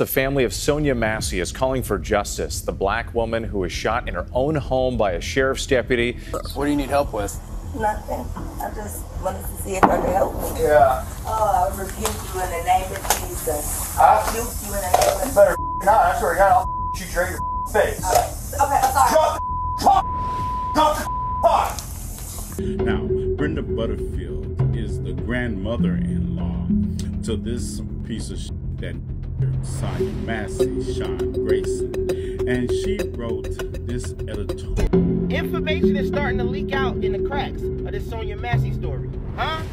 The family of Sonya Massey is calling for justice. The black woman who was shot in her own home by a sheriff's deputy. What do you need help with? Nothing. I just wanted to see if I could help me. Yeah. Oh, I rebuke you in the name of Jesus. I rebuke you in the name of You better not. I swear to God, I'll shoot you right in your face. Okay, I'm sorry. Drop the pot! Now, Brenda Butterfield is the grandmother-in-law to this piece of shit that Sonya Massey, Sean Grayson, and she wrote this editorial. Information is starting to leak out in the cracks of this Sonya Massey story. Huh?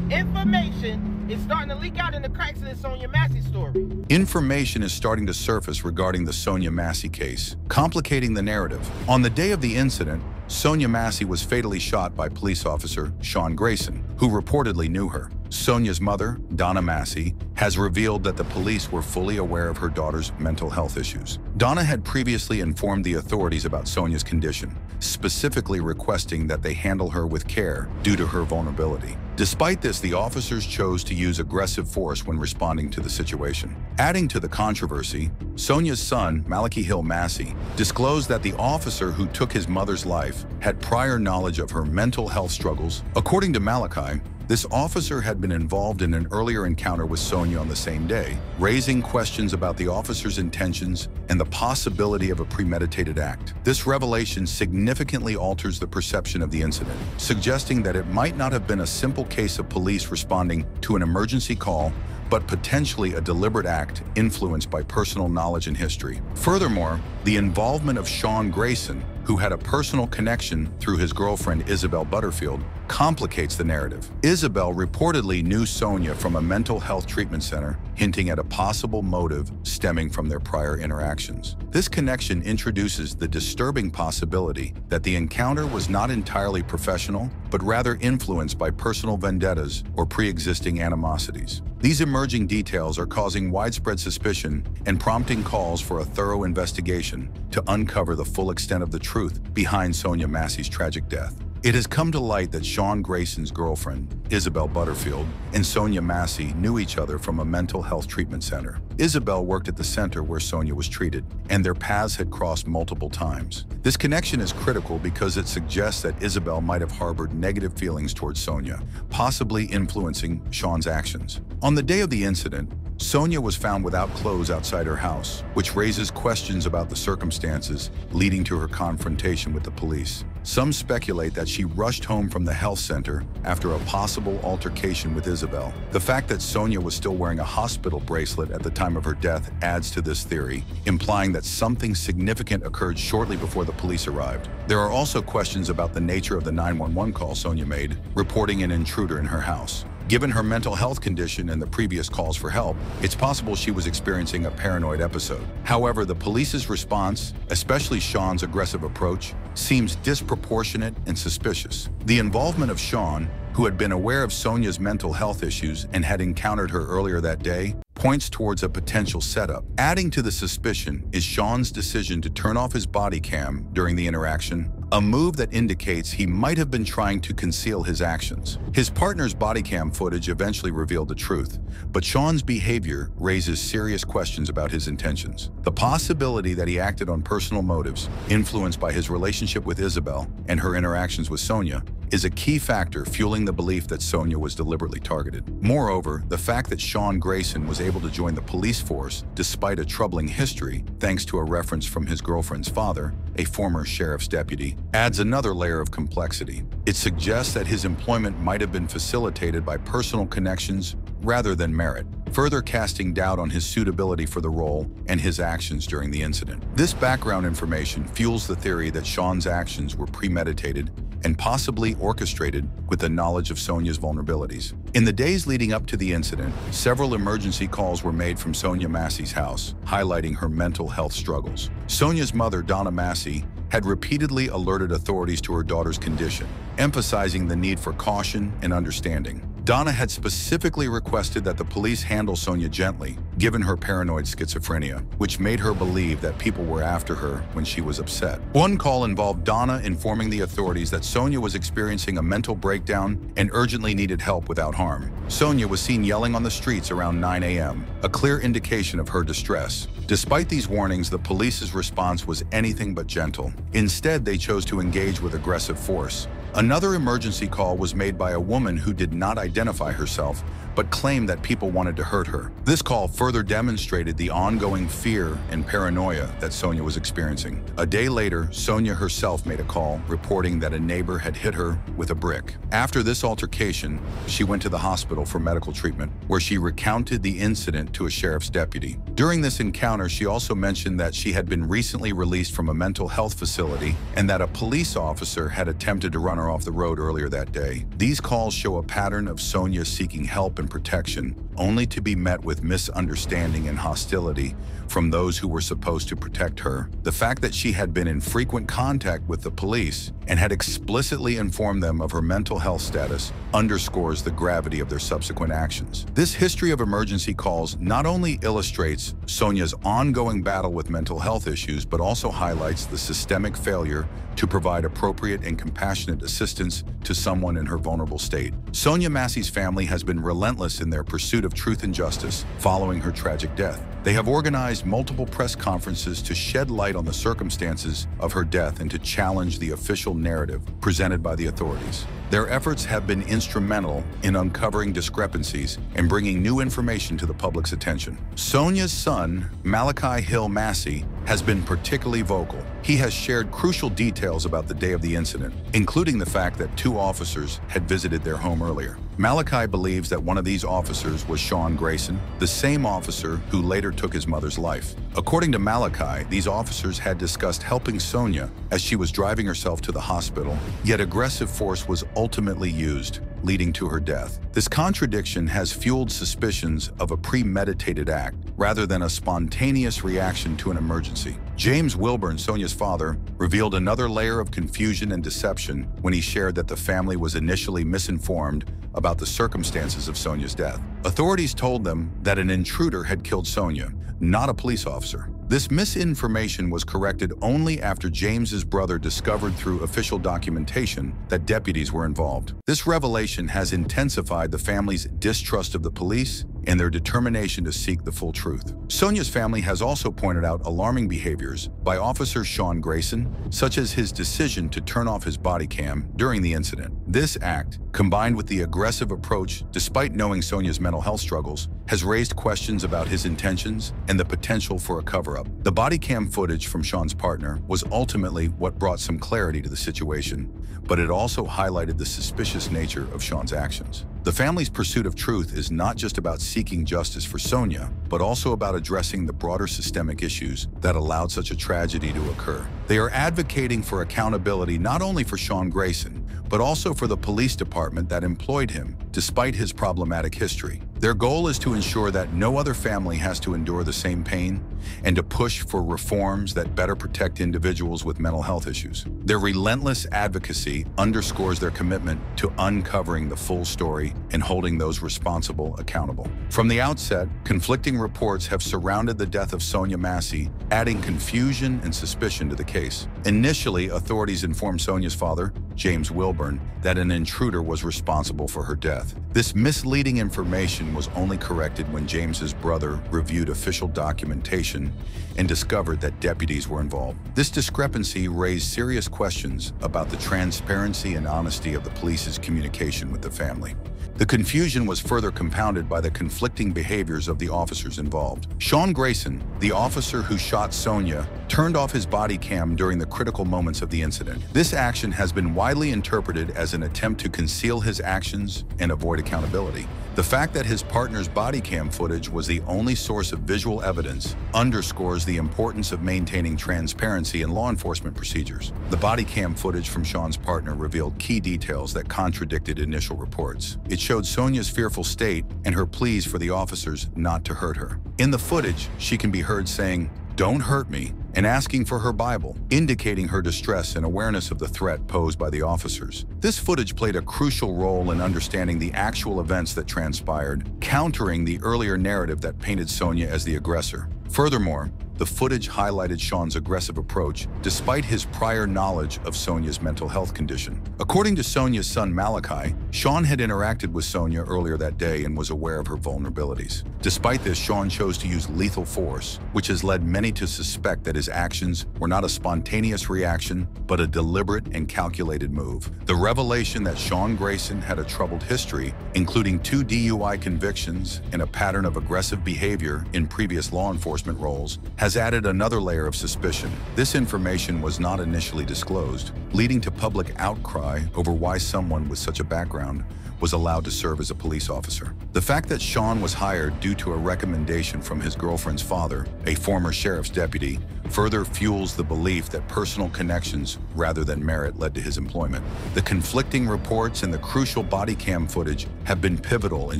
Information is starting to leak out in the cracks of this Sonya Massey story. Information is starting to surface regarding the Sonya Massey case, complicating the narrative. On the day of the incident, Sonya Massey was fatally shot by police officer Sean Grayson, who reportedly knew her. Sonya's mother, Donna Massey, has revealed that the police were fully aware of her daughter's mental health issues. Donna had previously informed the authorities about Sonya's condition, specifically requesting that they handle her with care due to her vulnerability. Despite this, the officers chose to use aggressive force when responding to the situation. Adding to the controversy, Sonya's son, Malachi Hill Massey, disclosed that the officer who took his mother's life had prior knowledge of her mental health struggles. According to Malachi, this officer had been involved in an earlier encounter with Sonya on the same day, raising questions about the officer's intentions and the possibility of a premeditated act. This revelation significantly alters the perception of the incident, suggesting that it might not have been a simple case of police responding to an emergency call, but potentially a deliberate act influenced by personal knowledge and history. Furthermore, the involvement of Sean Grayson, who had a personal connection through his girlfriend Isabelle Butterfield, complicates the narrative. Isabelle reportedly knew Sonya from a mental health treatment center, hinting at a possible motive stemming from their prior interactions. This connection introduces the disturbing possibility that the encounter was not entirely professional, but rather influenced by personal vendettas or pre-existing animosities. These emerging details are causing widespread suspicion and prompting calls for a thorough investigation to uncover the full extent of the truth behind Sonya Massey's tragic death. It has come to light that Sean Grayson's girlfriend, Isabelle Butterfield, and Sonya Massey knew each other from a mental health treatment center. Isabelle worked at the center where Sonya was treated, and their paths had crossed multiple times. This connection is critical because it suggests that Isabelle might have harbored negative feelings towards Sonya, possibly influencing Sean's actions. On the day of the incident, Sonya was found without clothes outside her house, which raises questions about the circumstances leading to her confrontation with the police. Some speculate that she rushed home from the health center after a possible altercation with Isabelle. The fact that Sonya was still wearing a hospital bracelet at the time of her death adds to this theory, implying that something significant occurred shortly before the police arrived. There are also questions about the nature of the 911 call Sonya made, reporting an intruder in her house. Given her mental health condition and the previous calls for help, it's possible she was experiencing a paranoid episode. However, the police's response, especially Sean's aggressive approach, seems disproportionate and suspicious. The involvement of Sean, who had been aware of Sonya's mental health issues and had encountered her earlier that day, points towards a potential setup. Adding to the suspicion is Sean's decision to turn off his body cam during the interaction, a move that indicates he might have been trying to conceal his actions. His partner's body cam footage eventually revealed the truth, but Sean's behavior raises serious questions about his intentions. The possibility that he acted on personal motives, influenced by his relationship with Isabelle and her interactions with Sonya, is a key factor fueling the belief that Sonya was deliberately targeted. Moreover, the fact that Sean Grayson was able to join the police force despite a troubling history, thanks to a reference from his girlfriend's father, a former sheriff's deputy, adds another layer of complexity. It suggests that his employment might have been facilitated by personal connections rather than merit, further casting doubt on his suitability for the role and his actions during the incident. This background information fuels the theory that Sean's actions were premeditated and possibly orchestrated with the knowledge of Sonya's vulnerabilities. In the days leading up to the incident, several emergency calls were made from Sonya Massey's house, highlighting her mental health struggles. Sonya's mother, Donna Massey, had repeatedly alerted authorities to her daughter's condition, emphasizing the need for caution and understanding. Donna had specifically requested that the police handle Sonya gently, given her paranoid schizophrenia, which made her believe that people were after her when she was upset. One call involved Donna informing the authorities that Sonya was experiencing a mental breakdown and urgently needed help without harm. Sonya was seen yelling on the streets around 9 a.m., a clear indication of her distress. Despite these warnings, the police's response was anything but gentle. Instead, they chose to engage with aggressive force. Another emergency call was made by a woman who did not identify herself, but claimed that people wanted to hurt her. This call further demonstrated the ongoing fear and paranoia that Sonya was experiencing. A day later, Sonya herself made a call reporting that a neighbor had hit her with a brick. After this altercation, she went to the hospital for medical treatment, where she recounted the incident to a sheriff's deputy. During this encounter, she also mentioned that she had been recently released from a mental health facility and that a police officer had attempted to run her off the road earlier that day. These calls show a pattern of Sonya seeking help and protection, only to be met with misunderstanding and hostility from those who were supposed to protect her. The fact that she had been in frequent contact with the police and had explicitly informed them of her mental health status underscores the gravity of their subsequent actions. This history of emergency calls not only illustrates Sonya's ongoing battle with mental health issues, but also highlights the systemic failure to provide appropriate and compassionate assistance to someone in her vulnerable state. Sonja Massey's family has been relentless in their pursuit of truth and justice following her tragic death. They have organized multiple press conferences to shed light on the circumstances of her death and to challenge the official narrative presented by the authorities. Their efforts have been instrumental in uncovering discrepancies and bringing new information to the public's attention. Sonya's son, Malachi Hill Massey, has been particularly vocal. He has shared crucial details about the day of the incident, including the fact that 2 officers had visited their home earlier. Malachi believes that one of these officers was Sean Grayson, the same officer who later took his mother's life. According to Malachi, these officers had discussed helping Sonya as she was driving herself to the hospital, yet aggressive force was ultimately used, leading to her death. This contradiction has fueled suspicions of a premeditated act rather than a spontaneous reaction to an emergency. James Wilburn, Sonya's father, revealed another layer of confusion and deception when he shared that the family was initially misinformed about the circumstances of Sonya's death. Authorities told them that an intruder had killed Sonya, not a police officer. This misinformation was corrected only after James's brother discovered through official documentation that deputies were involved. This revelation has intensified the family's distrust of the police and their determination to seek the full truth. Sonya's family has also pointed out alarming behaviors by Officer Sean Grayson, such as his decision to turn off his body cam during the incident. This act, combined with the aggressive approach despite knowing Sonya's mental health struggles, has raised questions about his intentions and the potential for a cover-up. The body cam footage from Sean's partner was ultimately what brought some clarity to the situation, but it also highlighted the suspicious nature of Sean's actions. The family's pursuit of truth is not just about seeking justice for Sonya, but also about addressing the broader systemic issues that allowed such a tragedy to occur. They are advocating for accountability not only for Sean Grayson, but also for the police department that employed him, despite his problematic history. Their goal is to ensure that no other family has to endure the same pain and to push for reforms that better protect individuals with mental health issues. Their relentless advocacy underscores their commitment to uncovering the full story and holding those responsible accountable. From the outset, conflicting reports have surrounded the death of Sonya Massey, adding confusion and suspicion to the case. Initially, authorities informed Sonya's father, James Wilburn, that an intruder was responsible for her death. This misleading information was only corrected when James's brother reviewed official documentation and discovered that deputies were involved. This discrepancy raised serious questions about the transparency and honesty of the police's communication with the family. The confusion was further compounded by the conflicting behaviors of the officers involved. Sean Grayson, the officer who shot Sonya, turned off his body cam during the critical moments of the incident. This action has been widely interpreted as an attempt to conceal his actions and avoid accountability. The fact that his partner's body cam footage was the only source of visual evidence underscores the importance of maintaining transparency in law enforcement procedures. The body cam footage from Sean's partner revealed key details that contradicted initial reports. It showed Sonya's fearful state and her pleas for the officers not to hurt her. In the footage, she can be heard saying, "Don't hurt me," and asking for her Bible, indicating her distress and awareness of the threat posed by the officers. This footage played a crucial role in understanding the actual events that transpired, countering the earlier narrative that painted Sonya as the aggressor. Furthermore, the footage highlighted Sean's aggressive approach despite his prior knowledge of Sonya's mental health condition. According to Sonya's son Malachi, Sean had interacted with Sonya earlier that day and was aware of her vulnerabilities. Despite this, Sean chose to use lethal force, which has led many to suspect that his actions were not a spontaneous reaction, but a deliberate and calculated move. The revelation that Sean Grayson had a troubled history, including 2 DUI convictions and a pattern of aggressive behavior in previous law enforcement roles, has added another layer of suspicion. This information was not initially disclosed, leading to public outcry over why someone with such a background was allowed to serve as a police officer. The fact that Sean was hired due to a recommendation from his girlfriend's father, a former sheriff's deputy, further fuels the belief that personal connections rather than merit led to his employment. The conflicting reports and the crucial body cam footage have been pivotal in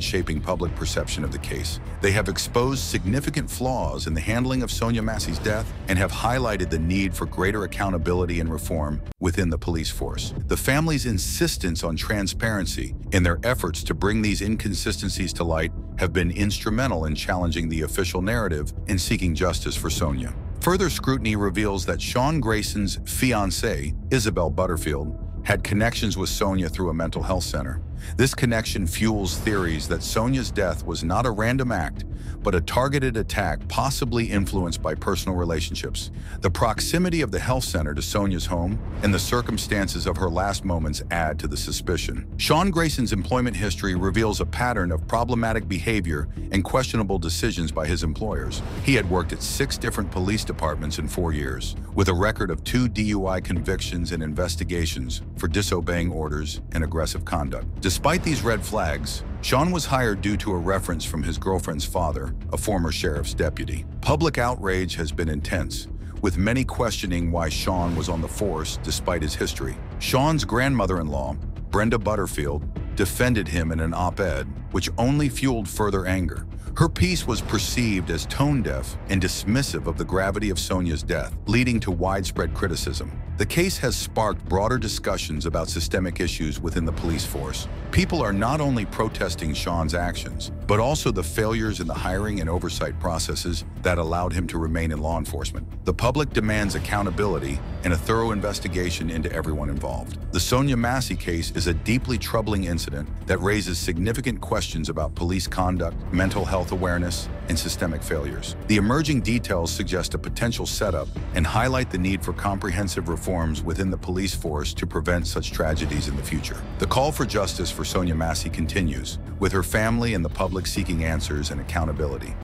shaping public perception of the case. They have exposed significant flaws in the handling of Sonya Massey's death and have highlighted the need for greater accountability and reform within the police force. The family's insistence on transparency in their efforts to bring these inconsistencies to light have been instrumental in challenging the official narrative and seeking justice for Sonya. Further scrutiny reveals that Sean Grayson's fiancée, Isabelle Butterfield, had connections with Sonya through a mental health center. This connection fuels theories that Sonya's death was not a random act, but a targeted attack possibly influenced by personal relationships. The proximity of the health center to Sonya's home and the circumstances of her last moments add to the suspicion. Sean Grayson's employment history reveals a pattern of problematic behavior and questionable decisions by his employers. He had worked at 6 different police departments in 4 years, with a record of 2 DUI convictions and investigations for disobeying orders and aggressive conduct. Despite these red flags, Sean was hired due to a reference from his girlfriend's father, a former sheriff's deputy. Public outrage has been intense, with many questioning why Sean was on the force despite his history. Sean's grandmother-in-law, Brenda Butterfield, defended him in an op-ed, which only fueled further anger. Her piece was perceived as tone-deaf and dismissive of the gravity of Sonya's death, leading to widespread criticism. The case has sparked broader discussions about systemic issues within the police force. People are not only protesting Sean's actions, but also the failures in the hiring and oversight processes that allowed him to remain in law enforcement. The public demands accountability and a thorough investigation into everyone involved. The Sonya Massey case is a deeply troubling incident that raises significant questions about police conduct, mental health awareness, and systemic failures. The emerging details suggest a potential setup and highlight the need for comprehensive reforms within the police force to prevent such tragedies in the future. The call for justice for Sonya Massey continues, with her family and the public seeking answers and accountability.